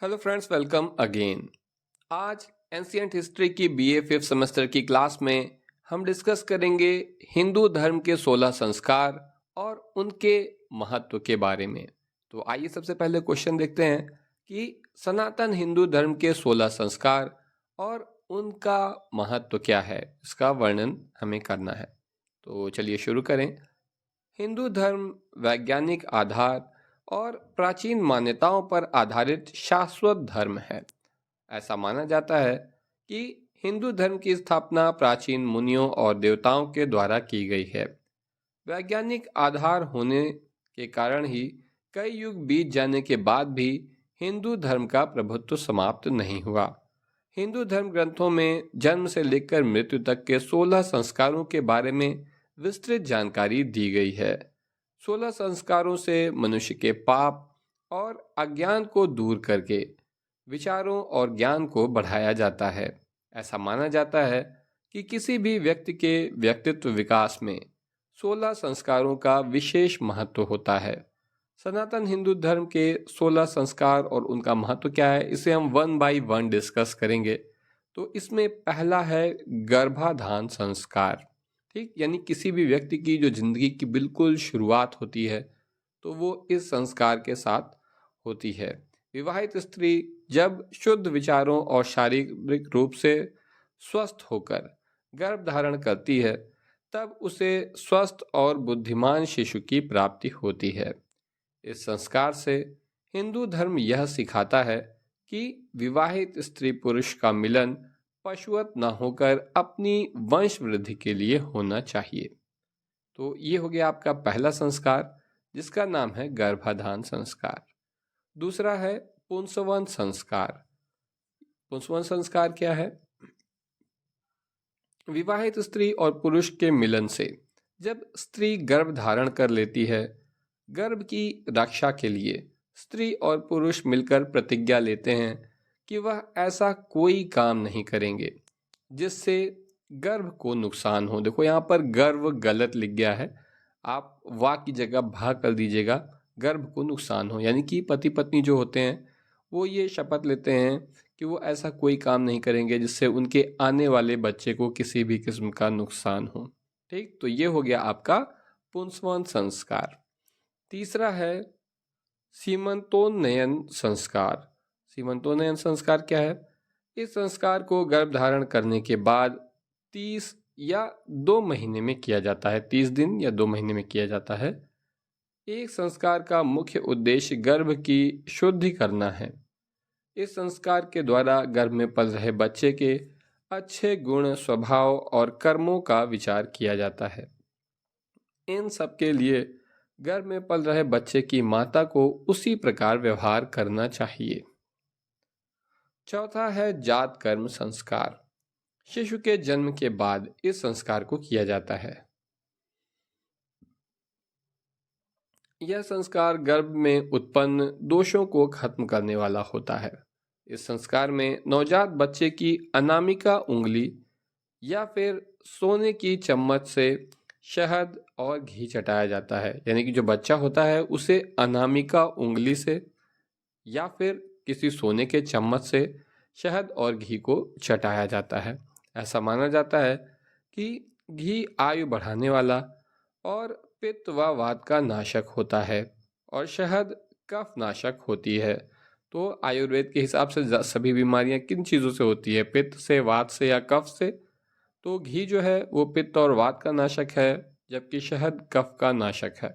Hello friends, welcome again. आज ancient history की BA fifth semester की क्लास में हम डिस्कस करेंगे हिंदू धर्म के 16 संस्कार और उनके महत्व के बारे में। तो आइए सबसे पहले क्वेश्चन देखते हैं कि सनातन हिंदू धर्म के 16 संस्कार और उनका महत्व क्या है। इसका वर्णन हमें करना है। तो चलिए शुरू करें। हिंदू धर्म वैज्ञानिक आधार और प्राचीन मान्यताओं पर आधारित शाश्वत धर्म है। ऐसा माना जाता है कि हिंदू धर्म की स्थापना प्राचीन मुनियों और देवताओं के द्वारा की गई है। वैज्ञानिक आधार होने के कारण ही कई युग बीत जाने के बाद भी हिंदू धर्म का प्रभुत्व समाप्त नहीं हुआ। हिंदू धर्म ग्रंथों में जन्म से लेकर मृत्यु तक के 16 संस्कारों के बारे में विस्तृत जानकारी दी गई है। 16 संस्कारों से मनुष्य के पाप और अज्ञान को दूर करके विचारों और ज्ञान को बढ़ाया जाता है। ऐसा माना जाता है कि किसी भी व्यक्ति के व्यक्तित्व विकास में 16 संस्कारों का विशेष महत्व होता है। सनातन हिंदू धर्म के 16 संस्कार और उनका महत्व क्या है, इसे हम वन बाय वन डिस्कस करेंगे। तो इसमें पहला है गर्भाधान संस्कार। ठीक, यानी किसी भी व्यक्ति की जो जिंदगी की बिल्कुल शुरुआत होती है तो वो इस संस्कार के साथ होती है। विवाहित स्त्री जब शुद्ध विचारों और शारीरिक रूप से स्वस्थ होकर गर्भ धारण करती है तब उसे स्वस्थ और बुद्धिमान शिशु की प्राप्ति होती है। इस संस्कार से हिंदू धर्म यह सिखाता है कि विवाहित स्त्री पुरुष का मिलन पशुवत न होकर अपनी वंश वृद्धि के लिए होना चाहिए। तो ये हो गया आपका पहला संस्कार, जिसका नाम है गर्भाधान संस्कार। दूसरा है पुंसवन संस्कार। पुंसवन संस्कार क्या है? विवाहित स्त्री और पुरुष के मिलन से जब स्त्री गर्भ धारण कर लेती है, गर्भ की रक्षा के लिए स्त्री और पुरुष मिलकर प्रतिज्ञा लेते हैं कि वह ऐसा कोई काम नहीं करेंगे जिससे गर्भ को नुकसान हो। देखो यहाँ पर गर्भ गलत लिख गया है, आप वाह की जगह भा कर दीजिएगा, गर्भ को नुकसान हो। यानी कि पति पत्नी जो होते हैं वो ये शपथ लेते हैं कि वो ऐसा कोई काम नहीं करेंगे जिससे उनके आने वाले बच्चे को किसी भी किस्म का नुकसान हो। ठीक, तो ये हो गया आपका पुंसवन संस्कार। तीसरा है सीमंतोन्नयन संस्कार। सीमंतोन्नयन संस्कार क्या है? इस संस्कार को गर्भ धारण करने के बाद 30 या 2 महीने में किया जाता है। 30 दिन या 2 महीने में किया जाता है। एक संस्कार का मुख्य उद्देश्य गर्भ की शुद्धि करना है। इस संस्कार के द्वारा गर्भ में पल रहे बच्चे के अच्छे गुण, स्वभाव और कर्मों का विचार किया जाता है। इन सब के लिए गर्भ में पल रहे बच्चे की माता को उसी प्रकार व्यवहार करना चाहिए। चौथा है जात कर्म संस्कार। शिशु के जन्म के बाद इस संस्कार को किया जाता है। यह संस्कार गर्भ में उत्पन्न दोषों को खत्म करने वाला होता है। इस संस्कार में नवजात बच्चे की अनामिका उंगली या फिर सोने की चम्मच से शहद और घी चटाया जाता है। यानी कि जो बच्चा होता है उसे अनामिका उंगली से या फिर किसी सोने के चम्मच से शहद और घी को चटाया जाता है। ऐसा माना जाता है कि घी आयु बढ़ाने वाला और पित्त व वात का नाशक होता है और शहद कफ नाशक होती है। तो आयुर्वेद के हिसाब से सभी बीमारियां किन चीज़ों से होती है? पित्त से, वात से या कफ से। तो घी जो है वो पित्त और वात का नाशक है, जबकि शहद कफ का नाशक है।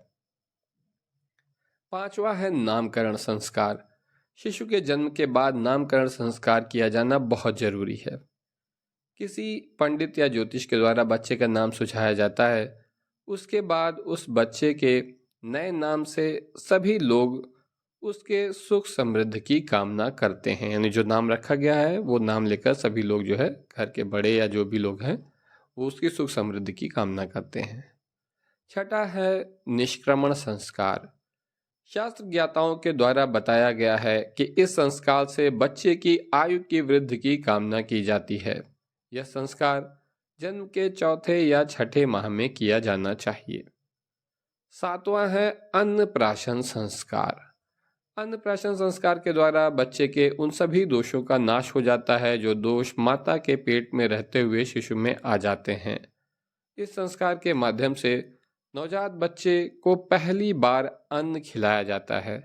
पांचवा है नामकरण संस्कार। शिशु के जन्म के बाद नामकरण संस्कार किया जाना बहुत जरूरी है। किसी पंडित या ज्योतिष के द्वारा बच्चे का नाम सुझाया जाता है। उसके बाद उस बच्चे के नए नाम से सभी लोग उसके सुख समृद्धि की कामना करते हैं। यानी जो नाम रखा गया है वो नाम लेकर सभी लोग जो है, घर के बड़े या जो भी लोग हैं, वो उसकी सुख समृद्धि की कामना करते हैं। छठा है निष्क्रमण संस्कार। शास्त्र ज्ञाताओं के द्वारा बताया गया है कि इस संस्कार से बच्चे की आयु की वृद्धि की कामना की जाती है। यह संस्कार जन्म के चौथे या छठे माह में किया जाना चाहिए। सातवां है अन्नप्राशन संस्कार। अन्नप्राशन संस्कार के द्वारा बच्चे के उन सभी दोषों का नाश हो जाता है जो दोष माता के पेट में रहते हुए शिशु में आ जाते हैं। इस संस्कार के माध्यम से नवजात बच्चे को पहली बार अन्न खिलाया जाता है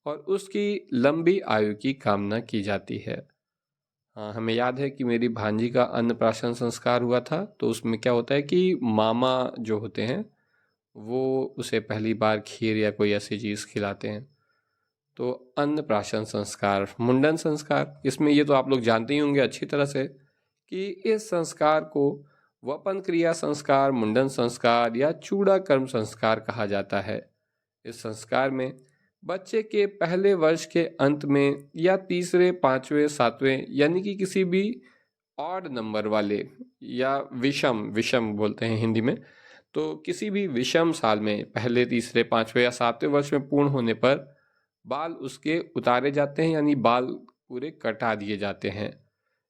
और उसकी लंबी आयु की कामना की जाती है। हाँ, हमें याद है कि मेरी भांजी का अन्नप्राशन संस्कार हुआ था, तो उसमें क्या होता है कि मामा जो होते हैं वो उसे पहली बार खीर या कोई ऐसी चीज़ खिलाते हैं। तो अन्नप्राशन संस्कार, मुंडन संस्कार, इसमें ये तो आप लोग जानते ही होंगे अच्छी तरह से कि इस संस्कार को वपन क्रिया संस्कार, मुंडन संस्कार या चूड़ा कर्म संस्कार कहा जाता है। इस संस्कार में बच्चे के पहले वर्ष के अंत में या तीसरे, पांचवें, सातवें यानी कि किसी भी ऑड नंबर वाले या विषम विषम बोलते हैं हिंदी में, तो किसी भी विषम साल में पहले, तीसरे, पांचवें या सातवें वर्ष में पूर्ण होने पर बाल उसके उतारे जाते हैं, यानी बाल पूरे कटा दिए जाते हैं।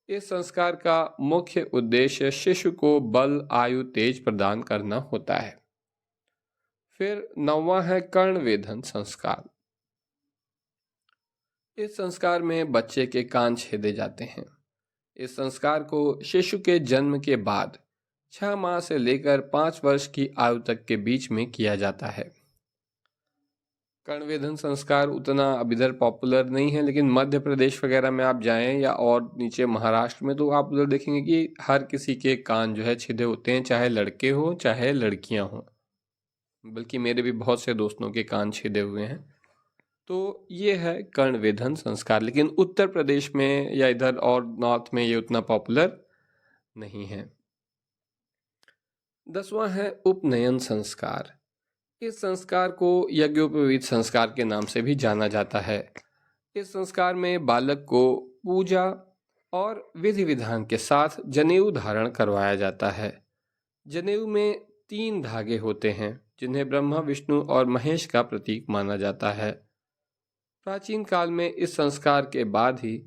इस संस्कार का मुख्य उद्देश्य शिशु को बल, आयु, तेज प्रदान करना होता है। फिर 9वां है कर्णवेधन संस्कार। इस संस्कार में बच्चे के कान छेदे जाते हैं। इस संस्कार को शिशु के जन्म के बाद 6 माह से लेकर 5 वर्ष की आयु तक के बीच में किया जाता है। कर्णवेधन संस्कार उतना अब इधर पॉपुलर नहीं है, लेकिन मध्य प्रदेश वगैरह में आप जाएं या और नीचे महाराष्ट्र में, तो आप उधर देखेंगे कि हर किसी के कान जो है छिदे होते हैं, चाहे लड़के हो चाहे लड़कियां हों। बल्कि मेरे भी बहुत से दोस्तों के कान छिदे हुए हैं। तो ये है कर्णवेधन संस्कार, लेकिन उत्तर प्रदेश में या इधर और नॉर्थ में ये उतना पॉपुलर नहीं है। 10वां है उपनयन संस्कार। इस संस्कार को यज्ञोपवीत संस्कार के नाम से भी जाना जाता है। इस संस्कार में बालक को पूजा और विधि विधान के साथ जनेऊ धारण करवाया जाता है। जनेऊ में 3 धागे होते हैं जिन्हें ब्रह्मा, विष्णु और महेश का प्रतीक माना जाता है। प्राचीन काल में इस संस्कार के बाद ही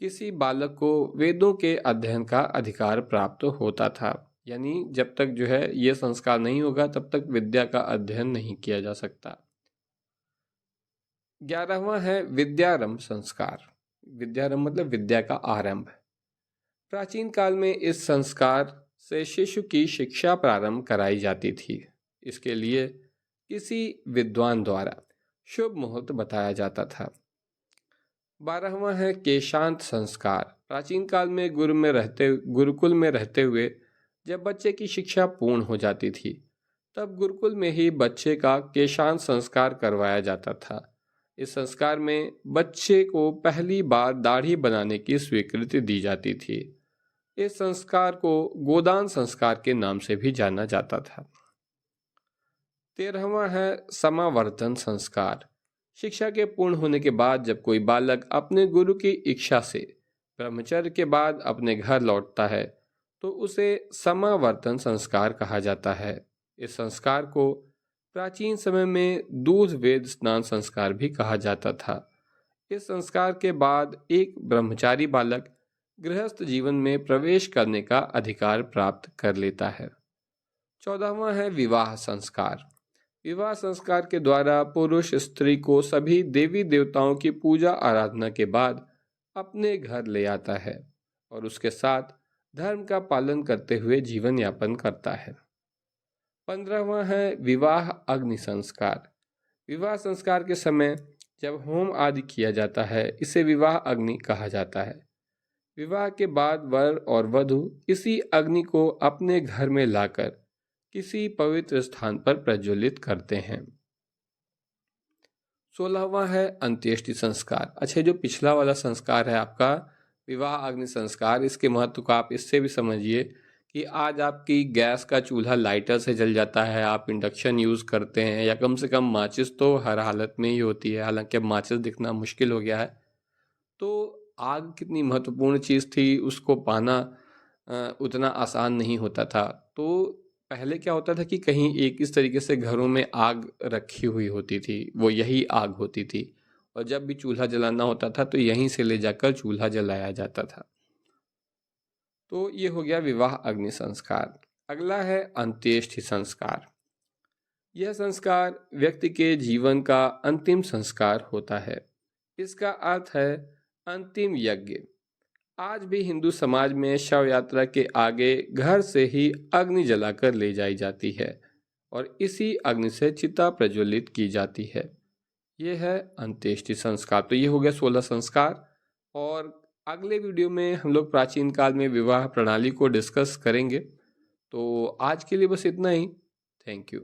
किसी बालक को वेदों के अध्ययन का अधिकार प्राप्त होता था, यानी जब तक जो है ये संस्कार नहीं होगा तब तक विद्या का अध्ययन नहीं किया जा सकता। 11वां है विद्यारंभ संस्कार। विद्यारंभ मतलब विद्या का आरंभ। प्राचीन काल में इस संस्कार से शिशु की शिक्षा प्रारंभ कराई जाती थी। इसके लिए किसी विद्वान द्वारा शुभ मुहूर्त बताया जाता था। 12वां है केशांत संस्कार। प्राचीन काल में गुरुकुल में रहते हुए जब बच्चे की शिक्षा पूर्ण हो जाती थी तब गुरुकुल में ही बच्चे का केशांत संस्कार करवाया जाता था। इस संस्कार में बच्चे को पहली बार दाढ़ी बनाने की स्वीकृति दी जाती थी। इस संस्कार को गोदान संस्कार के नाम से भी जाना जाता था। 13वां है समावर्तन संस्कार। शिक्षा के पूर्ण होने के बाद जब कोई बालक अपने गुरु की इच्छा से ब्रह्मचर्य के बाद अपने घर लौटता है तो उसे समावर्तन संस्कार कहा जाता है। इस संस्कार को प्राचीन समय में दूध वेद स्नान संस्कार भी कहा जाता था। इस संस्कार के बाद एक ब्रह्मचारी बालक गृहस्थ जीवन में प्रवेश करने का अधिकार प्राप्त कर लेता है। 14वां है विवाह संस्कार। विवाह संस्कार के द्वारा पुरुष स्त्री को सभी देवी देवताओं की पूजा आराधना के बाद अपने घर ले आता है और उसके साथ धर्म का पालन करते हुए जीवन यापन करता है। 15वां है विवाह अग्नि संस्कार। विवाह संस्कार के समय जब होम आदि किया जाता है इसे विवाह अग्नि कहा जाता है। विवाह के बाद वर और वधु इसी अग्नि को अपने घर में लाकर किसी पवित्र स्थान पर प्रज्वलित करते हैं। 16वां है अंत्येष्टि संस्कार। अच्छा, जो पिछला वाला संस्कार है आपका विवाह अग्नि संस्कार, इसके महत्व को आप इससे भी समझिए कि आज आपकी गैस का चूल्हा लाइटर से जल जाता है, आप इंडक्शन यूज़ करते हैं या कम से कम माचिस तो हर हालत में ही होती है, हालांकि अब माचिस दिखना मुश्किल हो गया है। तो आग कितनी महत्वपूर्ण चीज़ थी, उसको पाना उतना आसान नहीं होता था। तो पहले क्या होता था कि कहीं एक इस तरीके से घरों में आग रखी हुई होती थी, वो यही आग होती थी, और जब भी चूल्हा जलाना होता था तो यहीं से ले जाकर चूल्हा जलाया जाता था। तो ये हो गया विवाह अग्नि संस्कार। अगला है अंत्येष्टि संस्कार। यह संस्कार व्यक्ति के जीवन का अंतिम संस्कार होता है। इसका अर्थ है अंतिम यज्ञ। आज भी हिंदू समाज में शव यात्रा के आगे घर से ही अग्नि जलाकर ले जाई जाती है और इसी अग्नि से चिता प्रज्वलित की जाती है। यह है अंत्येष्टि संस्कार। तो ये हो गया 16 संस्कार, और अगले वीडियो में हम लोग प्राचीन काल में विवाह प्रणाली को डिस्कस करेंगे। तो आज के लिए बस इतना ही। Thank you.